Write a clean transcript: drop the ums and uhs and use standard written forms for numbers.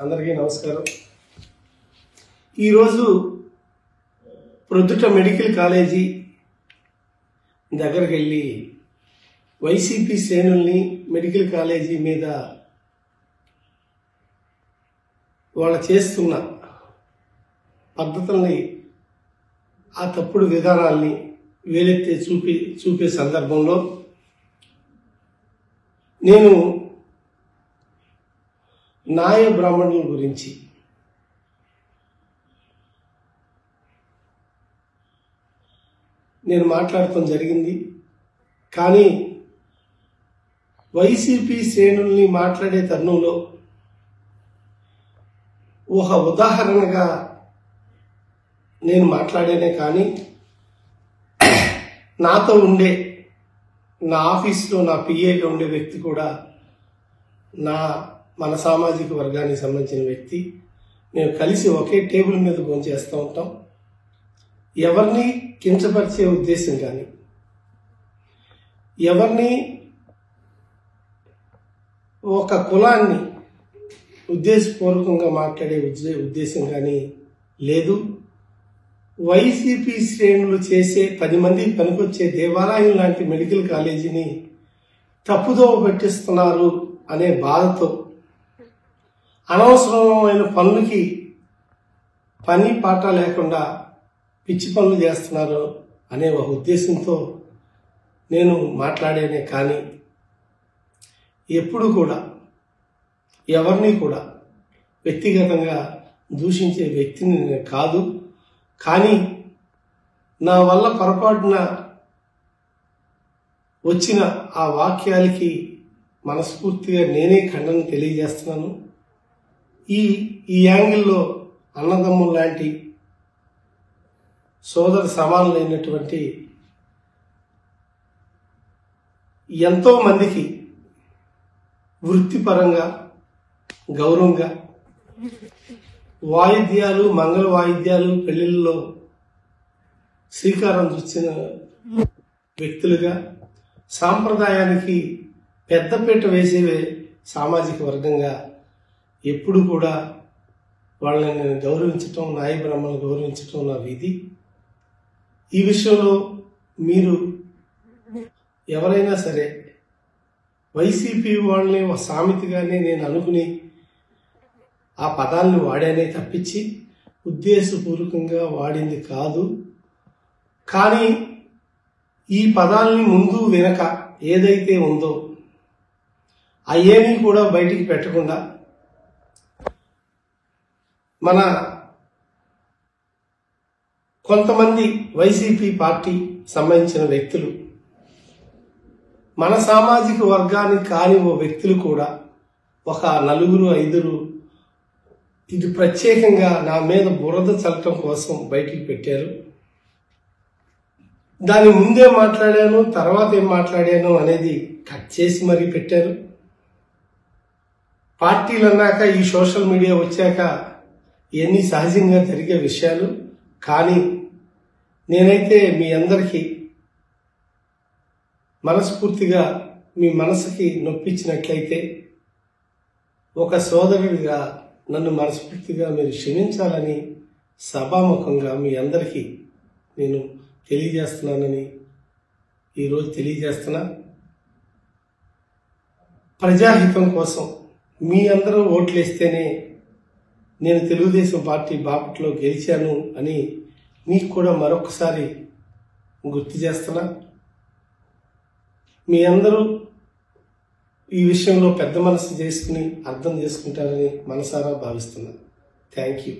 అందరికీ నమస్కారం. ఈరోజు ప్రొద్దుట మెడికల్ కాలేజీ దగ్గరికి వెళ్ళి వైసీపీ శ్రేణుల్ని మెడికల్ కాలేజీ మీద వాళ్ళు చేస్తున్న పద్ధతుల్ని, ఆ తప్పుడు విధానాల్ని వేలెత్తి చూపే సందర్భంలో నేను నాయ బ్రాహ్మణుల గురించి నేను మాట్లాడటం జరిగింది. కానీ వైసీపీ శ్రేణుల్ని మాట్లాడే తరుణంలో ఒక ఉదాహరణగా నేను మాట్లాడేనే, కానీ నాతో ఉండే నా ఆఫీస్లో నా పిఏగా ఉండే వ్యక్తి కూడా మన సామాజిక వర్గానికి సంబంధించిన వ్యక్తి. మేము కలిసి ఒకే టేబుల్ మీద భోంచేస్తూ ఉంటాం. ఎవరిని కించపరిచే ఉద్దేశం కానీ, ఎవరిని ఒక కులాన్ని ఉద్దేశపూర్వకంగా మాట్లాడే ఉద్దేశం కానీ లేదు. వైసీపీ శ్రేణులు చేసే 10 మంది పనికొచ్చే దేవాలయం లాంటి మెడికల్ కాలేజీని తప్పుదోవ పట్టిస్తున్నారు అనే బాధతో, అనవసరమైన పనులకి పని పాట లేకుండా పిచ్చి పనులు చేస్తున్నారు అనే ఒక ఉద్దేశంతో నేను మాట్లాడేనే, కానీ ఎప్పుడు కూడా ఎవరిని కూడా వ్యక్తిగతంగా దూషించే వ్యక్తిని నేను కాదు. కానీ నా వల్ల పొరపాటున వచ్చిన ఆ వాక్యాలకి మనస్ఫూర్తిగా నేనే ఖండన తెలియజేస్తున్నాను. ఈ యాంగిల్లో అన్నదమ్ముల లాంటి సోదర సమానులైనటువంటి ఎంతో మందికి వృత్తిపరంగా గౌరవంగా వాయిద్యాలు, మంగళ వాయిద్యాలు పెళ్లిళ్ళలో శ్రీకారం చుట్టిన వ్యక్తులుగా, సాంప్రదాయానికి పెద్దపీట వేసే సామాజిక వర్గంగా ఎప్పుడు కూడా వాళ్ళని నేను గౌరవించటం, నాయ బ్రాహ్మణులను గౌరవించటం నా విధి. ఈ విషయంలో మీరు ఎవరైనా సరే వైసీపీ వాళ్ళని ఒక సామెతగానే నేను అనుకుని ఆ పదాలను వాడానే తప్పించి ఉద్దేశపూర్వకంగా వాడింది కాదు. కానీ ఈ పదాలని ముందు వెనక ఏదైతే ఉందో అయ్యేని కూడా బయటికి పెట్టకుండా మన కొంతమంది వైసీపీ పార్టీ సంబంధించిన వ్యక్తులు, మన సామాజిక వర్గానికి కాని ఓ వ్యక్తులు కూడా ఒక 4-5 ఇది ప్రత్యేకంగా నా మీద బురద చల్లటం కోసం బయటికి పెట్టారు. దాని ముందే మాట్లాడాను, తర్వాత ఏం మాట్లాడాను అనేది కట్ చేసి మరీ పెట్టారు. పార్టీలు అన్నాక, ఈ సోషల్ మీడియా వచ్చాక ఇవన్నీ సహజంగా జరిగే విషయాలు. కానీ నేనైతే మీ అందరికీ మనస్ఫూర్తిగా మీ మనసుకి నొప్పించినట్లయితే ఒక సోదరుడిగా నన్ను మనస్ఫూర్తిగా మీరు క్షమించాలని సభాముఖంగా మీ అందరికీ నేను తెలియజేస్తున్నానని ఈరోజు తెలియజేస్తున్నా. ప్రజాహితం కోసం మీ అందరూ ఓట్లేస్తేనే నేను తెలుగుదేశం పార్టీ బాపట్లో గెలిచాను అని మీకు కూడా మరొకసారి గుర్తు చేస్తున్నా. మీ అందరూ ఈ విషయంలో పెద్ద మనసు చేసుకుని అర్థం చేసుకుంటారని మనసారా భావిస్తున్నా. Thank you.